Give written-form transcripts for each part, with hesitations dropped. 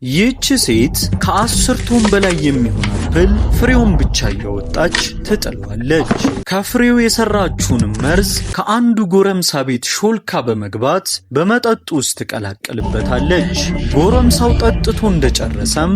ይህች ሴት ከ10 በላይ የሚሆን አፕል ፍሬውን ብቻ እያወጣች ትጥላለች። ከፍሬው የሰራችውን መርዝ ከአንዱ ጎረምሳ ቤት ሾልካ በመግባት በመጠጡ ውስጥ ትቀላቅልበታለች። ጎረምሳው ጠጥቶ እንደጨረሰም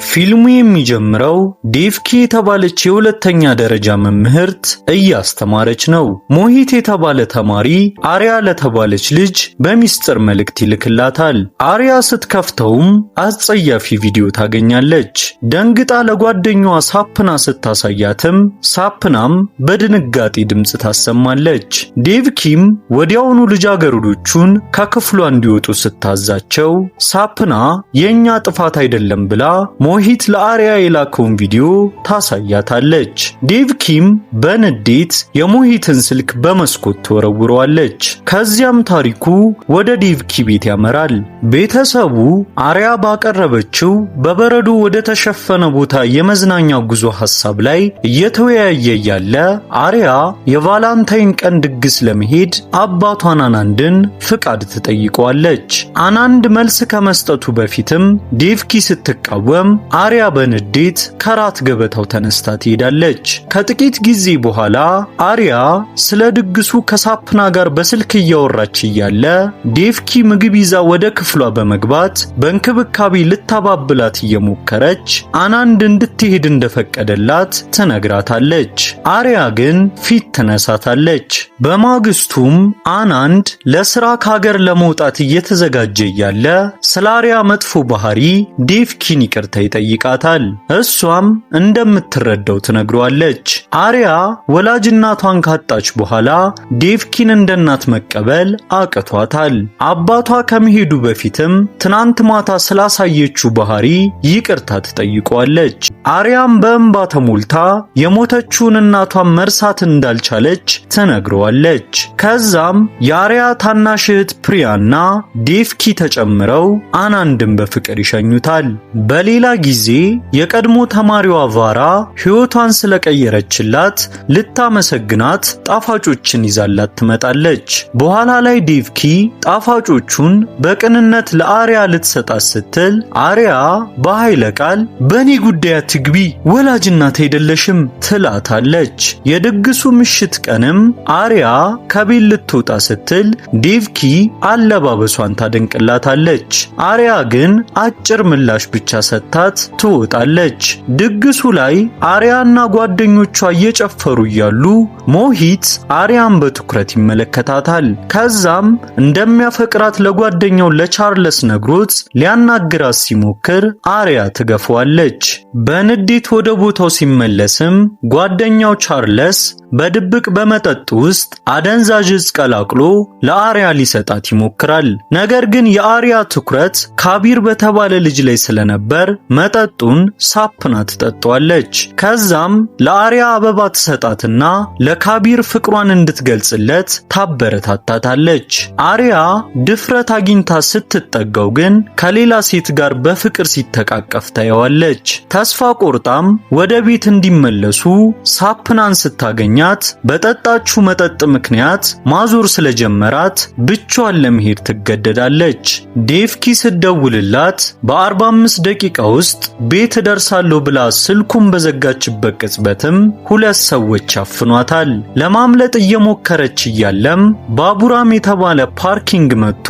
ፊልሙ የሚጀምረው ዴቭኪ የተባለች የሁለተኛ ደረጃ መምህርት እያስተማረች ነው። ሞሂት የተባለ ተማሪ አሪያ ለተባለች ልጅ በሚስጥር መልእክት ይልክላታል። አሪያ ስትከፍተውም አጸያፊ ቪዲዮ ታገኛለች። ደንግጣ ለጓደኛዋ ሳፕና ስታሳያትም ሳፕናም በድንጋጤ ድምፅ ታሰማለች። ዴቭኪም ወዲያውኑ ልጃገረዶቹን ከክፍሏ እንዲወጡ ስታዛቸው ሳፕና የኛ ጥፋት አይደለም ብላ ሞሂት ለአሪያ የላከውን ቪዲዮ ታሳያታለች። ዴቭኪም በንዴት የሞሂትን ስልክ በመስኮት ተወረውረዋለች። ከዚያም ታሪኩ ወደ ዴቭኪ ቤት ያመራል። ቤተሰቡ አሪያ ባቀረበችው በበረዶ ወደ ተሸፈነ ቦታ የመዝናኛ ጉዞ ሐሳብ ላይ እየተወያየ ያለ አሪያ የቫላንታይን ቀን ድግስ ለመሄድ አባቷን አናንድን ፍቃድ ትጠይቀዋለች። አናንድ መልስ ከመስጠቱ በፊትም ዴቭኪ ስትቃወም አሪያ በንዴት ከራት ገበታው ተነስታ ትሄዳለች። ከጥቂት ጊዜ በኋላ አሪያ ስለ ድግሱ ከሳፕና ጋር በስልክ እያወራች እያለ ዴቭኪ ምግብ ይዛ ወደ ክፍሏ በመግባት በእንክብካቤ ልታባብላት እየሞከረች አናንድ እንድትሄድ እንደፈቀደላት ትነግራታለች። አሪያ ግን ፊት ትነሳታለች። በማግስቱም አናንድ ለስራ ከሀገር ለመውጣት እየተዘጋጀ እያለ ስለ አሪያ መጥፎ ባህሪ ዴቭኪን ይቅርታ ይጠይቃታል። እሷም እንደምትረዳው ትነግረዋለች። አሪያ ወላጅ እናቷን ካጣች በኋላ ዴቭኪን እንደ እናት መቀበል አቅቷታል። አባቷ ከመሄዱ በፊትም ትናንት ማታ ስላሳየችው ባህሪ ይቅርታ ትጠይቀዋለች። አሪያም በእንባ ተሞልታ የሞተችውን እናቷን መርሳት እንዳልቻለች ትነግረዋለች። ከዛም የአሪያ ታናሽ እህት ፕሪያና ዴቭኪ ተጨምረው አናንድን በፍቅር ይሸኙታል። በሌላ ጊዜ የቀድሞ ተማሪዋ ቫራ ሕይወቷን ስለቀየረችላት ልታመሰግናት ጣፋጮችን ይዛላት ትመጣለች። በኋላ ላይ ዴቭኪ ጣፋጮቹን በቅንነት ለአሪያ ልትሰጣት ስትል አሪያ በኃይለ ቃል በእኔ ጉዳይ አትግቢ፣ ወላጅ እናት አይደለሽም ትላታለች። የድግሱ ምሽት ቀንም አሪያ ከቤት ልትወጣ ስትል ዴቭኪ አለባበሷን ታደንቅላታለች። አሪያ ግን አጭር ምላሽ ብቻ ሰጥታት ትወጣለች። ድግሱ ላይ አሪያና ጓደኞቿ እየጨፈሩ እያሉ ሞሂት አሪያን በትኩረት ይመለከታታል። ከዛም እንደሚያፈቅራት ለጓደኛው ለቻርለስ ነግሮት ሊያናግራት ሲሞክር አሪያ ትገፋዋለች። በንዴት ወደ ቦታው ሲመለስም ጓደኛው ቻርለስ በድብቅ በመጠጥ ውስጥ አደንዛዥ ዕፅ ቀላቅሎ ለአሪያ ሊሰጣት ይሞክራል። ነገር ግን የአሪያ ትኩረት ካቢር በተባለ ልጅ ላይ ስለነበር መጠጡን ሳፕና ትጠጣዋለች። ከዛም ለአሪያ አበባ ትሰጣትና ለካቢር ፍቅሯን እንድትገልጽለት ታበረታታታለች። አሪያ ድፍረት አግኝታ ስትጠጋው ግን ከሌላ ሴት ጋር በፍቅር ሲተቃቀፍ ታየዋለች። ተስፋ ቆርጣም ወደ ቤት እንዲመለሱ ሳፕናን ስታገኛት በጠጣችው መጠጥ ምክንያት ማዞር ስለጀመራት ብቻዋን ለመሄድ ትገደዳለች። ዴቭኪ ስትደውልላት በ45 ደቂቃ ውስጥ ቤት ደርሳለሁ ብላ ስልኩን በዘጋችበት ቅጽበትም ሁለት ሰዎች አፍኗታል። ለማምለጥ እየሞከረች እያለም ባቡራም የተባለ ፓርኪንግ መጥቶ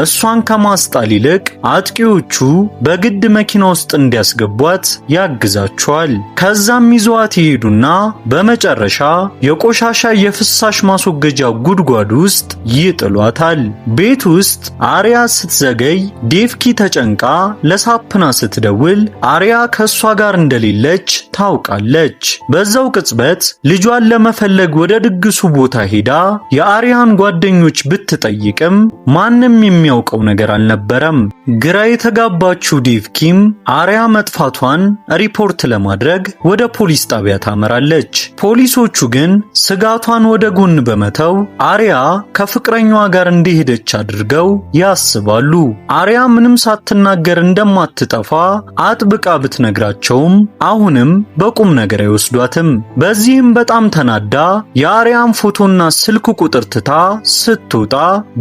እሷን ከማስጣል ይልቅ አጥቂዎቹ በግድ መኪና ውስጥ እንዲያስገቧት ያግዛቸዋል። ከዛም ይዘዋት ይሄዱና በመጨረሻ የቆሻሻ የፍሳሽ ማስወገጃ ጉድጓድ ውስጥ ይጥሏታል። ቤት ውስጥ አሪያ ስትዘገይ ዴቭኪ ተጨንቃ ለሳፕና ስትደውል አሪያ ከሷ ጋር እንደሌለች ታውቃለች። በዛው ቅጽበት ልጇን ለመፈለግ ወደ ድግሱ ቦታ ሄዳ የአሪያን ጓደኞች ብትጠይቅም ማንም የሚያውቀው ነገር አልነበረም። ግራ የተጋባችው ዴቭኪም አሪያ መጥፋቷን ሪፖርት ለማድረግ ወደ ፖሊስ ጣቢያ ታመራለች። ፖሊሶቹ ግን ስጋቷን ወደ ጎን በመተው አሪያ ከፍቅረኛዋ ጋር እንደሄደች አድርገው ያስባሉ። አሪያ ምንም ሳትናገር እንደማትጠፋ አጥብቃ ብትነግራቸውም አሁንም በቁም ነገር አይወስዷትም። በዚህም በጣም ተናዳ የአሪያን ፎቶና ስልክ ቁጥር ትታ ስትወጣ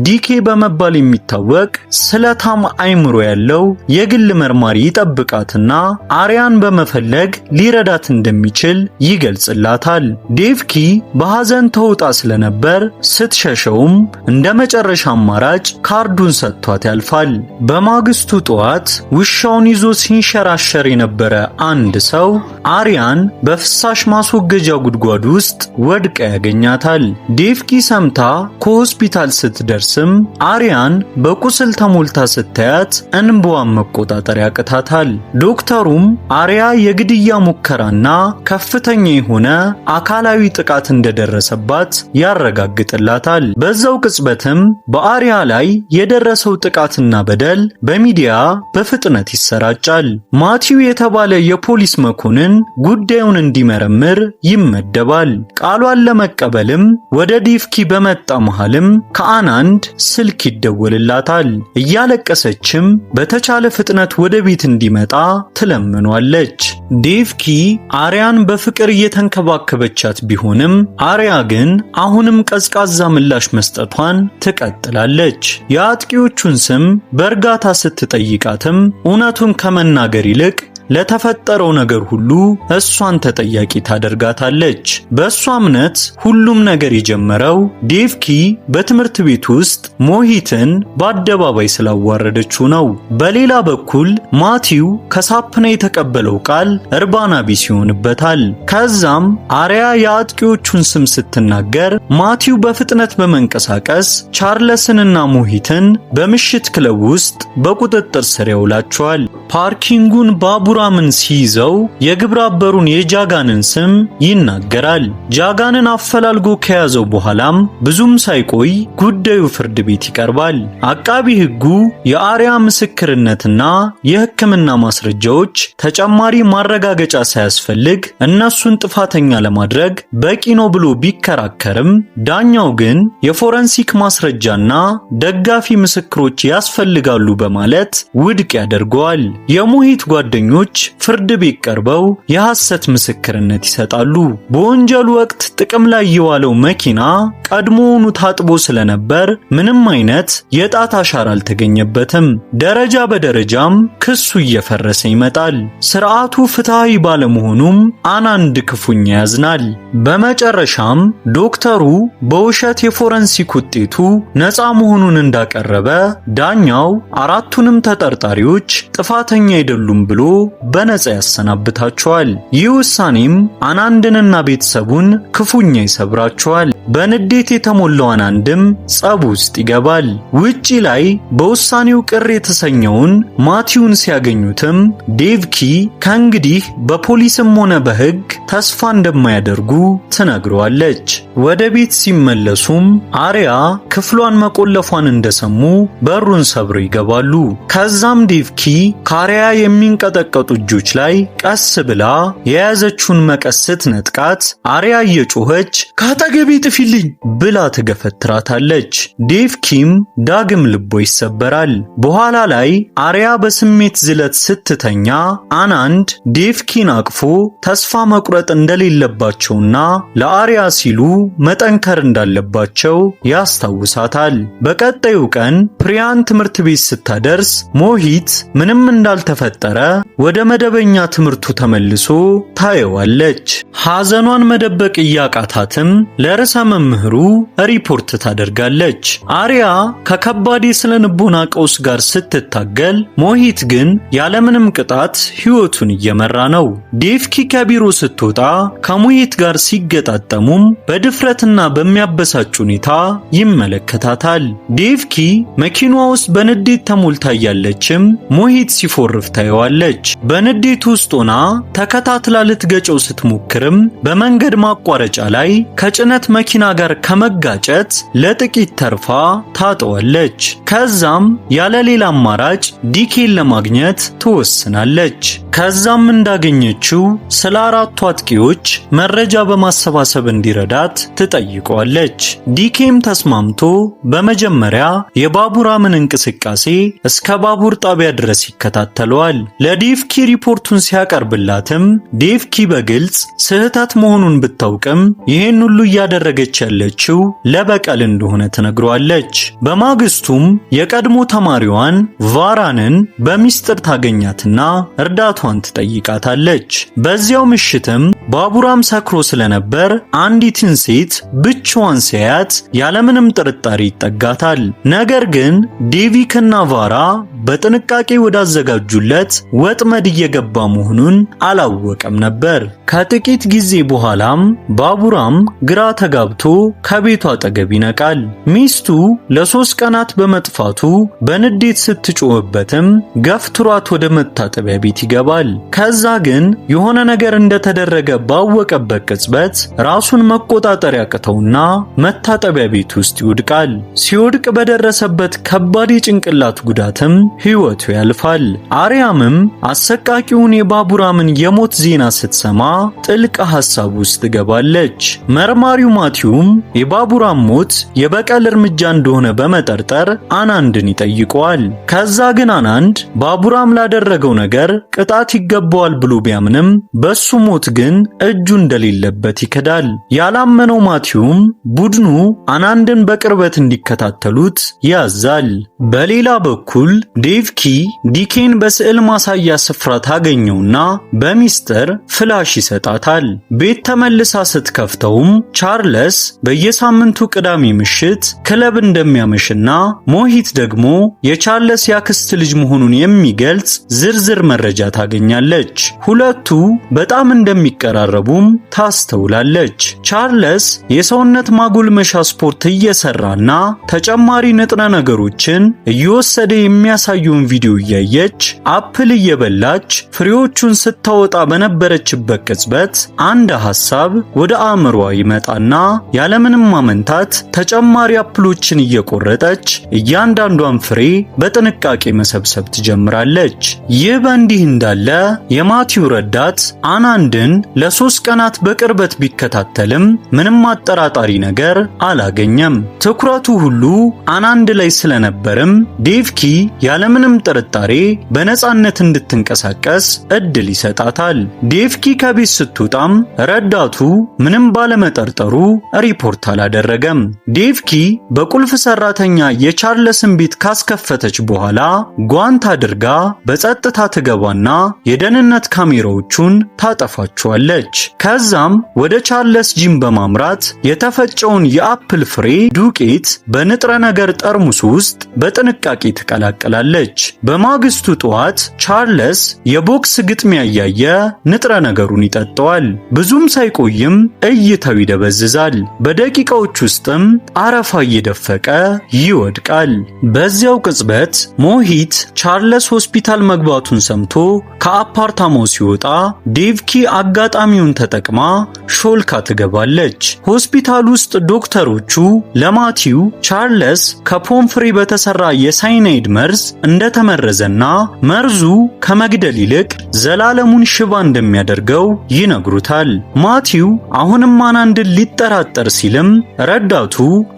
ዲኬ በመባል የሚታወቅ ስለታም አይምሮ ያለው የግል መርማሪ ይጠብቃትና አሪያን በመፈለግ ሊረዳት እንደሚችል ይገልጽላታል። ዴቭኪ በሐዘን ተውጣ ስለነበር ስትሸሸውም እንደ መጨረሻ አማራጭ ካርዱን ሰጥቷት ያልፋል። በማግስቱ ጠዋት ውሻውን ይዞ ሲንሸራሸር የነበረ አንድ ሰው አሪያን በፍሳሽ ማስወገጃ ጉድጓድ ውስጥ ወድቃ ያገኛታል። ዴቭኪ ሰምታ ከሆስፒታል ስትደርስም አሪያን በቁስል ተሞልታ ስታያት እንባዋን መቆጣጠር ያቅታታል። ዶክተሩም አሪያ የግድያ ሙከራና ከፍተኛ የሆነ አካላዊ ጥቃት እንደደረሰባት ያረጋግጥላታል። በዛው ቅጽበትም በአሪያ ላይ የደረሰው ጥቃትና በደል በሚዲያ በፍጥነት ይሰራጫል። ማቲው የተባለ የፖሊስ መኮንን ጉዳዩን እንዲመረምር ይመደባል። ቃሏን ለመቀበልም ወደ ዴቭኪ በመጣ መሃልም ከአናንድ ስልክ ይደወልላታል። እያለቀሰችም በተቻለ ፍጥነት ወደ ቤት እንዲመጣ ትለምኗለች። ዴቭኪ አሪያን በፍቅር እየተንከባከበቻት ቢሆንም አሪያ ግን አሁንም ቀዝቃዛ ምላሽ መስጠቷን ትቀጥላለች። የአጥቂዎቹን ስም በእርጋታ ስትጠይቃትም እውነቱን ከመናገር ይልቅ ለተፈጠረው ነገር ሁሉ እሷን ተጠያቂ ታደርጋታለች። በእሷ እምነት ሁሉም ነገር የጀመረው ዴቭኪ በትምህርት ቤት ውስጥ ሞሂትን በአደባባይ ስላዋረደችው ነው። በሌላ በኩል ማቲው ከሳፕና የተቀበለው ቃል እርባና ቢስ ይሆንበታል። ከዛም አሪያ የአጥቂዎቹን ስም ስትናገር ማቲው በፍጥነት በመንቀሳቀስ ቻርለስንና ሞሂትን በምሽት ክለብ ውስጥ በቁጥጥር ስር ያውላቸዋል። ፓርኪንጉን ባቡራምን ሲይዘው የግብረ አበሩን የጃጋንን ስም ይናገራል። ጃጋንን አፈላልጎ ከያዘው በኋላም ብዙም ሳይቆይ ጉዳዩ ፍርድ ቤት ይቀርባል። አቃቢ ሕጉ የአሪያ ምስክርነትና የሕክምና ማስረጃዎች ተጨማሪ ማረጋገጫ ሳያስፈልግ እነሱን ጥፋተኛ ለማድረግ በቂ ነው ብሎ ቢከራከርም ዳኛው ግን የፎረንሲክ ማስረጃና ደጋፊ ምስክሮች ያስፈልጋሉ በማለት ውድቅ ያደርገዋል። የሞሂት ጓደኞች ፍርድ ቤት ቀርበው የሐሰት ምስክርነት ይሰጣሉ። በወንጀሉ ወቅት ጥቅም ላይ የዋለው መኪና ቀድሞውኑ ታጥቦ ስለነበር ምንም አይነት የጣት አሻራ አልተገኘበትም። ደረጃ በደረጃም ክሱ እየፈረሰ ይመጣል። ስርዓቱ ፍትሃዊ ባለመሆኑም አናንድ ክፉኛ ያዝናል። በመጨረሻም ዶክተሩ በውሸት የፎረንሲክ ውጤቱ ነፃ መሆኑን እንዳቀረበ ዳኛው አራቱንም ተጠርጣሪዎች ጥፋተኛ አይደሉም ብሎ በነፃ ያሰናብታቸዋል። ይህ ውሳኔም አናንድንና ቤተሰቡን ክፉኛ ይሰብራቸዋል። በንዴት የተሞላው አናንድም ጸብ ውስጥ ይገባል። ውጪ ላይ በውሳኔው ቅር የተሰኘውን ማቲውን ሲያገኙትም ዴቭኪ ከእንግዲህ በፖሊስም ሆነ በሕግ ተስፋ እንደማያደርጉ ትነግረዋለች። ወደ ቤት ሲመለሱም አሪያ ክፍሏን መቆለፏን እንደሰሙ በሩን ሰብረው ይገባሉ። ከዛም ዴቭኪ ከአሪያ የሚንቀጠቀጡ እጆች ላይ ቀስ ብላ የያዘችውን መቀስ ስትነጥቃት አሪያ እየጮኸች ካጠገቤ ጥፊልኝ ብላ ትገፈትራታለች። ዴቭኪም ዳግም ልቦ ይሰበራል። በኋላ ላይ አሪያ በስሜት ዝለት ስትተኛ አናንድ ዴቭኪን አቅፎ ተስፋ መቁረጥ እንደሌለባቸውና ለአሪያ ሲሉ መጠንከር እንዳለባቸው ያስታውሳታል። በቀጣዩ ቀን ፕሪያን ትምህርት ቤት ስታደርስ ሞሂት ምንም እንዳልተፈጠረ ወደ መደበኛ ትምህርቱ ተመልሶ ታየዋለች። ሐዘኗን መደበቅ እያቃታትም ለርዕሰ መምህሩ ሪፖርት ታደርጋለች። አሪያ ከከባድ የስነ ልቦና ቀውስ ጋር ስትታገል፣ ሞሂት ግን ያለምንም ቅጣት ሕይወቱን እየመራ ነው። ዴቭኪ ከቢሮ ስትወጣ ከሞሂት ጋር ሲገጣጠሙም በድፍረትና በሚያበሳጭ ሁኔታ ይመለከታታል። ዴቭኪ መኪናዋ ውስጥ በንዴት ተሞልታ እያለችም ሞሂት ሲፎርፍ ታየዋለች። በንዴት ውስጥ ሆና ተከታትላ ልትገጨው ስትሞክርም በመንገድ ማቋረጫ ላይ ከጭነት መኪና ጋር ከመጋጨት ለጥቂት ተርፋ ታጠዋለች። ከዛም ያለ ሌላ አማራጭ ዲኬን ለማግኘት ትወስናለች። ከዛም እንዳገኘችው ስለ 4ቱ አጥቂዎች መረጃ በማሰባሰብ እንዲረዳት ትጠይቀዋለች። ዲኬም ተስማምቶ በመጀመሪያ የባቡራምን እንቅስቃሴ እስከ ባቡር ጣቢያ ድረስ ይከታተለዋል። ለዴቭኪ ሪፖርቱን ሲያቀርብላትም ዴቭኪ በግልጽ ስህተት መሆኑን ብታውቅም ይህን ሁሉ እያደረገች ያለችው ለበቀል እንደሆነ ትነግረዋለች። በማግስቱም የቀድሞ ተማሪዋን ቫራንን በሚስጥር ታገኛትና እርዳቷን ትጠይቃታለች። በዚያው ምሽትም ባቡራም ሰክሮ ስለነበር አንዲትን ሴት ብቻዋን ሲያያት ያለምንም ጥርጣሬ ይጠጋታል። ነገር ግን ዴቪክና ቫራ በጥንቃቄ ወዳዘጋጁለት ወጥመድ እየገባ መሆኑን አላወቀም ነበር። ከጥቂት ጊዜ በኋላም ባቡራም ግራ ተጋብቶ ከቤቱ አጠገብ ይነቃል። ሚስቱ ለ3 ቀናት በመጥፋቱ በንዴት ስትጮህበትም ገፍትሯት ወደ መታጠቢያ ቤት ይገባል። ከዛ ግን የሆነ ነገር እንደተደረገ ባወቀበት ቅጽበት ራሱን መቆጣጠር ያቅተውና መታጠቢያ ቤት ውስጥ ይወድቃል። ሲወድቅ በደረሰበት ከባድ የጭንቅላት ጉዳትም ሕይወቱ ያልፋል። አርያምም አሰቃቂውን የባቡራምን የሞት ዜና ስትሰማ ጥልቅ ሐሳብ ውስጥ ትገባለች። መርማሪው ማቲውም የባቡራም ሞት የበቀል እርምጃ እንደሆነ በመጠርጠር አናንድን ይጠይቀዋል። ከዛ ግን አናንድ ባቡራም ላደረገው ነገር ቅጣት ይገባዋል ብሎ ቢያምንም በሱ ሞት ግን እጁ እንደሌለበት ይክዳል። ያላመነው ማቲውም ቡድኑ አናንድን በቅርበት እንዲከታተሉት ያዛል። በሌላ በኩል ዴቭኪ ዲኬን በስዕል ማሳያ ስፍራ ታገኘውና በሚስጥር ፍላሽ ይሰጣታል። ቤት ተመልሳ ስትከፍተውም ቻርለስ በየሳምንቱ ቅዳሜ ምሽት ክለብ እንደሚያመሽና ሞሂት ደግሞ የቻርለስ ያክስት ልጅ መሆኑን የሚገልጽ ዝርዝር መረጃ ታገኛለች። ሁለቱ በጣም እንደሚቀራረቡም ታስተውላለች። ቻርለስ የሰውነት ማጎልመሻ ስፖርት እየሰራና ተጨማሪ ንጥረ ነገሮችን እየወሰደ የሚያሳየውን ቪዲዮ እያየች አፕል እየበላች ፍሬዎቹን ስታወጣ በነበረችበት ቅጽበት አንድ ሐሳብ ወደ አእምሯ ይመጣና ያለምንም ማመንታት ተጨማሪ አፕሎችን እየቆረጠች እያንዳንዷን ፍሬ በጥንቃቄ መሰብሰብ ትጀምራለች። ይህ በእንዲህ እንዳለ የማቲው ረዳት አናንድን ለ3 ቀናት በቅርበት ቢከታተልም ምንም አጠራጣሪ ነገር አላገኘም። ትኩረቱ ሁሉ አናንድ ላይ ስለነበርም ዴቭኪ ያለምንም ጥርጣሬ በነፃነት እንድትንቀሳቀስ እድል ይሰጣታል። ዴቭኪ ከቤት ስትወጣም ረዳቱ ምንም ባለመጠርጠሩ ሪፖርት አላደረገም። ዴቭኪ በቁልፍ ሰራተኛ የቻርለስን ቤት ካስከፈተች በኋላ ጓንት አድርጋ በጸጥታ ትገባና የደህንነት ካሜራዎቹን ታጠፋቸዋለች። ከዛም ወደ ቻርለስ ጂም በማምራት የተፈጨውን የአፕል ፍሬ ዱቄት በንጥረ ነገር ጠርሙስ ውስጥ በጥንቃቄ ትቀላቅላለች። በማግስቱ ጠዋት ቻርለስ የቦክስ ግጥሚያ እያየ ንጥረ ነገሩን ይጠጣዋል። ብዙም ሳይቆይም እይታው ይደበዝዛል። በደቂቃዎች ውስጥም አረፋ እየደፈቀ ይወድቃል። በዚያው ቅጽበት ሞሂት ቻርለስ ሆስፒታል መግባቱን ሰምቶ ከአፓርታማው ሲወጣ ዴቭኪ አጋጣሚውን ተጠቅማ ሾልካ ትገባለች። ሆስፒታል ውስጥ ዶክተሮቹ ለማቲው ቻርለስ ከፖምፍሬ በተሰራ የሳይናይድ መርዝ እንደተመረዘና መርዙ ከመግደል ይልቅ ዘላለሙን ሽባ እንደሚያደርገው ይነግሩታል። ማቲው አሁንም አናንድን ሊጠራጠር ሲልም ረዳቱ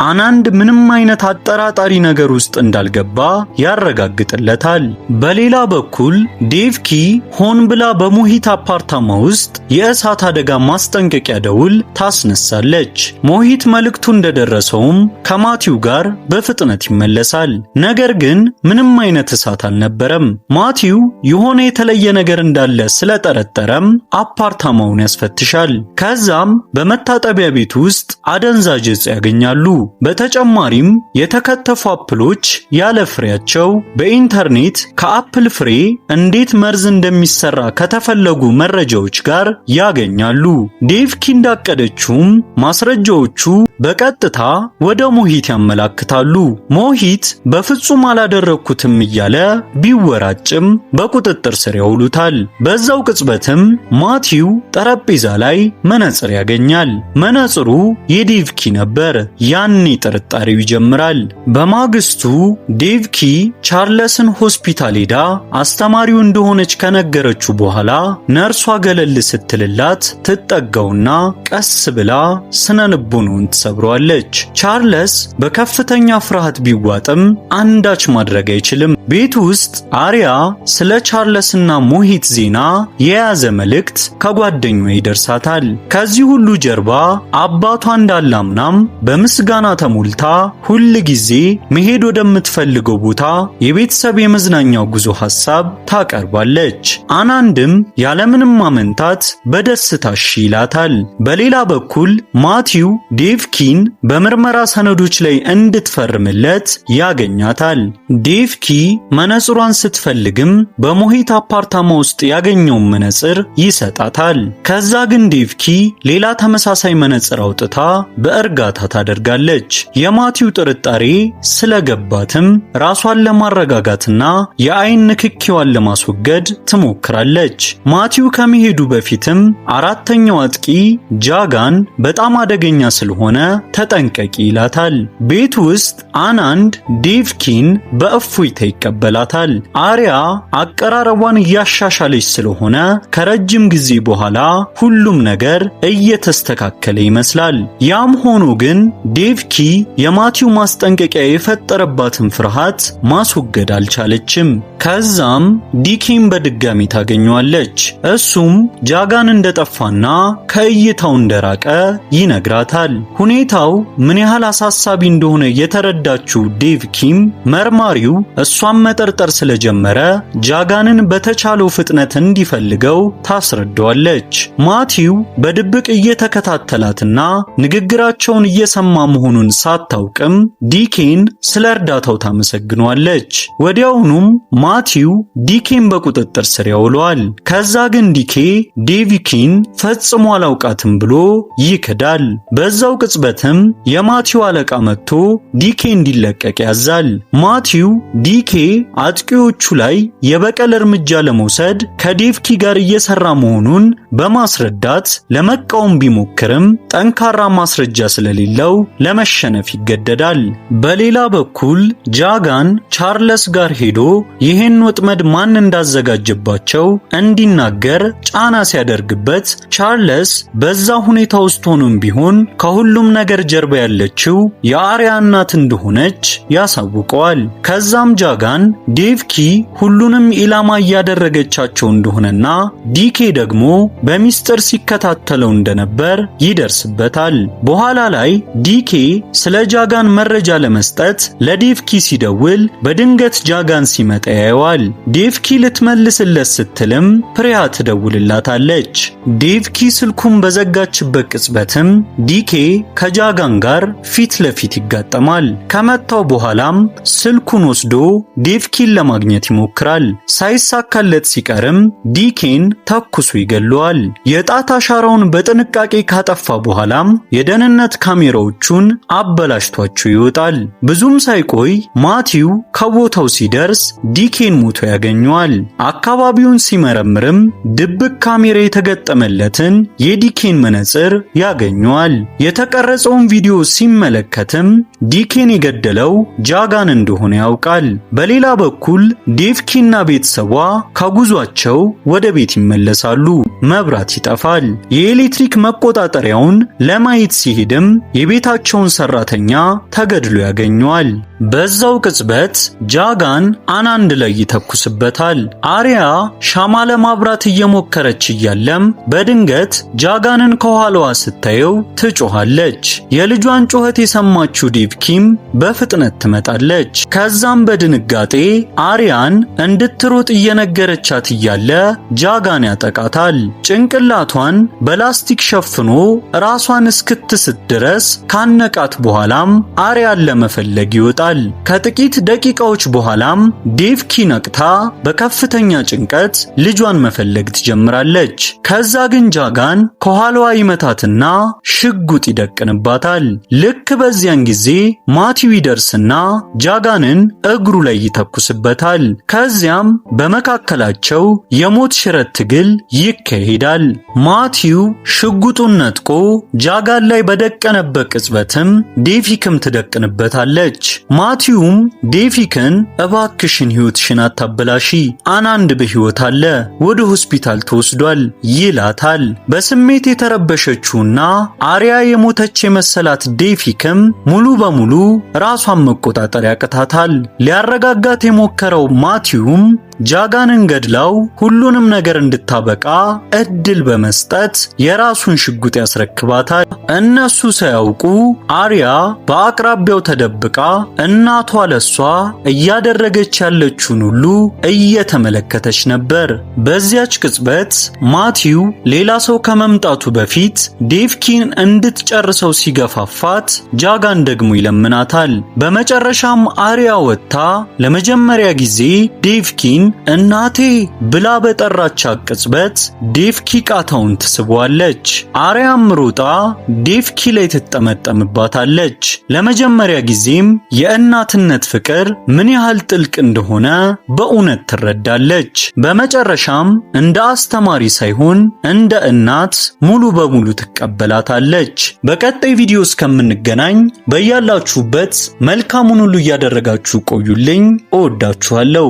አናንድ ምንም አይነት አጠራጣሪ ነገር ውስጥ እንዳልገባ ያረጋግጥለታል። በሌላ በኩል ዴቭኪ ሆን ብላ በሞሂት አፓርታማ ውስጥ የእሳት አደጋ ማስጠንቀቂያ ደውል ታስነሳለች። ሞሂት መልእክቱ እንደደረሰውም ከማቲው ጋር በፍጥነት ይመለሳል። ነገር ግን ምንም አይነት እሳት አልነበረም። ማቲው የሆነ የተለየ ነገር እንዳለ ስለጠረጠረም አፓርታማውን ያስፈትሻል። ከዛም በመታጠቢያ ቤት ውስጥ አደንዛዥ ዕፅ ያገኛሉ። በተጨማሪም የተከተፉ አፕሎች ያለ ፍሬያቸው በኢንተርኔት ከአፕል ፍሬ እንዴት መርዝ እንደሚሰራ ከተፈለጉ መረጃዎች ጋር ያገኛሉ። ዴቭኪ እንዳቀደችውም ማስረጃዎቹ በቀጥታ ወደ ሞሂት ያመላክታሉ። ሞሂት በፍጹም አላደረኩትም እያለ ቢወራጭም በቁጥጥር ስር ያውሉታል። በዛው ቅጽበትም ማቲው ጠረጴዛ ላይ መነጽር ያገኛል። መነጽሩ የዴቭኪ ነበር። ያኔ ጥርጣሬው ይጀምራል። በማግስቱ ዴቭኪ ቻርለስን ሆስፒታል ሄዳ አስተማሪው እንደሆነች ከነገረችው በኋላ ነርሷ ገለል ስትልላት ትጠጋውና ቀስ ብላ ስነ ልቦናውን ትሰብረዋለች። ቻርለስ በከፍተኛ ፍርሃት ቢዋጥም አንዳች ማድረግ አይችልም። ቤት ውስጥ አሪያ ስለ ቻርለስና ሞሂት ዜና የያዘ መልእክት ከጓደኛዋ ይደርሳታል። ከዚህ ሁሉ ጀርባ አባቷ እንዳላምናም በምስጋና ተሞልታ ሁል ጊዜ መሄድ ወደምትፈልገው ቦታ የቤተሰብ የመዝናኛው ጉዞ ሐሳብ ታቀርባለች። አናንድም ያለምንም ማመንታት በደስታ እሺ ይላታል። በሌላ በኩል ማቲው ዴቭ ኪን በምርመራ ሰነዶች ላይ እንድትፈርምለት ያገኛታል። ዴቭ ኪ መነጽሯን ስትፈልግም በሞሂት አፓርታማ ውስጥ ያገኘውን መነጽር ይሰጣታል። ከዛ ግን ዴቭ ኪ ሌላ ተመሳሳይ መነጽር አውጥታ በእርጋታ ታደርጋለች። የማቲው ጥርጣሬ ስለገባትም ራሷን ለማረጋጋትና የአይን ንክኪዋን ለማስወገድ ትሞክራለች። ማቲው ከመሄዱ በፊትም አራተኛው አጥቂ ጃጋን በጣም አደገኛ ስለሆነ ተጠንቀቂ ይላታል። ቤት ውስጥ አናንድ ዴቭ ኪን በእፎይታ ይቀበላታል። አሪያ አቀራረቧን እያሻሻለች ስለሆነ ከረጅም ጊዜ በኋላ ሁሉም ነገር እየተስተካከለ ይመስላል። ያም ሆኖ ግን ዴቭ ኪ የማቲው ማስጠንቀቂያ የፈጠረባትን ፍርሃት ማስወገድ አልቻለችም። ከዛም ዲኬን በድጋሚ ታገኘዋለች። እሱም ጃጋን እንደጠፋና ከእይታው እንደራቀ ይነግራታል። ሁኔታው ምን ያህል አሳሳቢ እንደሆነ የተረዳችው ዴቭ ኪም መርማሪው እሷን መጠርጠር ስለጀመረ ጃጋንን በተቻለው ፍጥነት እንዲፈልገው ታስረዳዋለች። ማቲው በድብቅ እየተከታተላትና ንግግራቸውን እየሰማ መሆኑን ሳታውቅም ዲኬን ስለ እርዳታው ታመሰግኗለች። ወዲያውኑም ማቲው ዲኬን በቁጥጥር ስር ያውለዋል። ከዛ ግን ዲኬ ዴቭ ኪን ፈጽሞ አላውቃትም ብሎ ይክዳል። በዛው ቅጽበትም የማቲው አለቃ መጥቶ ዲኬ እንዲለቀቅ ያዛል። ማቲው ዲኬ አጥቂዎቹ ላይ የበቀል እርምጃ ለመውሰድ ከዴቭ ኪ ጋር እየሰራ መሆኑን በማስረዳት ለመቃወም ቢሞክርም ጠንካራ ማስረጃ ስለሌለው ለመሸነፍ ይገደዳል። በሌላ በኩል ጃጋን ቻርለስ ጋር ሄዶ ይህን ወጥመድ ማን እንዳዘጋጀባቸው እንዲናገር ጫና ሲያደርግበት ቻርለስ በዛ ሁኔታ ውስጥ ሆኖም ቢሆን ከሁሉም ነገር ጀርባ ያለችው የአሪያ እናት እንደሆነች ያሳውቀዋል። ከዛም ጃጋን ዴቭ ኪ ሁሉንም ኢላማ እያደረገቻቸው እንደሆነና ዲኬ ደግሞ በሚስጥር ሲከታተለው እንደነበር ይደርስበታል። በኋላ ላይ ዲኬ ስለ ጃጋን መረጃ ለመስጠት ለዴቭ ኪ ሲደውል በድንገት ጃጋን ሲመጣ ያየዋል። ዴቭ ኪ ልትመልስለት ስትልም ፕሪያ ትደውልላታለች። ዴቭ ኪ ስልኩን በዘጋችበት ቅጽበትም ዲኬ ከጃጋን ጋር ፊት ለፊት ይጋጠማል። ከመታው በኋላም ስልኩን ወስዶ ዴቭ ኪን ለማግኘት ይሞክራል። ሳይሳካለት ሲቀርም ዲኬን ተኩሶ ይገለዋል። የጣት አሻራውን በጥንቃቄ ካጠፋ በኋላም የደህንነት ካሜራዎቹን አበላሽቷቸው ይወጣል። ብዙም ሳይቆይ ማቲው ከቦታው ሲደርስ ዲኬን ሞቶ ያገኘዋል። አካባቢውን ሲመረምርም ድብቅ ካሜራ የተገጠመለትን የዲኬን መነጽር ያገኘዋል። የተቀረጸውን ቪዲዮ ሲመለከትም ዲኬን የገደለው ጃጋን እንደሆነ ያውቃል። በሌላ በኩል ዴቭ ኪና ቤተሰቧ ከጉዟቸው ወደ ቤት ይመለሳሉ። መብራት ይጠፋል። የኤሌክትሪክ መቆጣጠሪያውን ለማየት ሲሄድም የቤታቸውን ሰራተኛ ተገድሎ ያገኘዋል። በዛው ቅጽበት ጃጋን አናንድ ላይ ይተኩስበታል። አሪያ ሻማ ለማብራት እየሞከረች እያለም በድንገት ጃጋንን ከኋላዋ ስታየው ትጮኻለች። የልጇን ጩኸት የሰማችው ዴቭ ኪም በፍጥነት ትመጣለች። ከዛም በድንጋጤ አሪያን እንድትሮጥ እየነገረቻት እያለ ጃጋን ያጠቃታል። ጭንቅላቷን በላስቲክ ሸፍኖ ራሷን እስክትስት ድረስ ካነቃት በኋላም አሪያን ለመፈለግ ይወጣል። ከጥቂት ደቂቃዎች በኋላም ዴቭ ኪ ነቅታ በከፍተኛ ጭንቀት ልጇን መፈለግ ትጀምራለች። ከዛ ግን ጃጋን ከኋላዋ ይመታትና ሽጉጥ ይደቅንባታል። ልክ በዚያን ጊዜ ማቲው ይደርስና ጃጋንን እግሩ ላይ ይተኩስበታል። ከዚያም በመካከላቸው የሞት ሽረት ትግል ይካሄዳል። ማቲው ሽጉጡን ነጥቆ ጃጋን ላይ በደቀነበት ቅጽበትም ዴቪክም ትደቅንበታለች። ማቲውም ዴቪክን እባክሽን ሕይወትሽን አታበላሺ፣ አናንድ በሕይወት አለ፣ ወደ ሆስፒታል ተወስዷል ይላታል። በስሜት የተረበሸችውና አሪያ የሞተች የመሰላት ዴቪክም ሙሉ በሙሉ ራሷን መቆጣጠር ያቅታታል። ሊያረጋጋት የሞከረው ማቲውም ጃጋንን ገድላው ሁሉንም ነገር እንድታበቃ እድል በመስጠት የራሱን ሽጉጥ ያስረክባታል። እነሱ ሳያውቁ አሪያ በአቅራቢያው ተደብቃ እናቷ ለሷ እያደረገች ያለችውን ሁሉ እየተመለከተች ነበር። በዚያች ቅጽበት ማቲው ሌላ ሰው ከመምጣቱ በፊት ዴቭኪን እንድትጨርሰው ሲገፋፋት ጃጋን ደግሞ ይለምናታል። በመጨረሻም አሪያ ወጥታ ለመጀመሪያ ጊዜ ዴቭኪን እናቴ ብላ በጠራቻት ቅጽበት ዴቭኪ ቃታውን ትስበዋለች። አሪያም ሮጣ ዴቭኪ ላይ ትጠመጠምባታለች። ለመጀመሪያ ጊዜም የእናትነት ፍቅር ምን ያህል ጥልቅ እንደሆነ በእውነት ትረዳለች። በመጨረሻም እንደ አስተማሪ ሳይሆን እንደ እናት ሙሉ በሙሉ ትቀበላታለች። በቀጣይ ቪዲዮ እስከምንገናኝ በያላችሁበት መልካሙን ሁሉ እያደረጋችሁ ቆዩልኝ። እወዳችኋለሁ።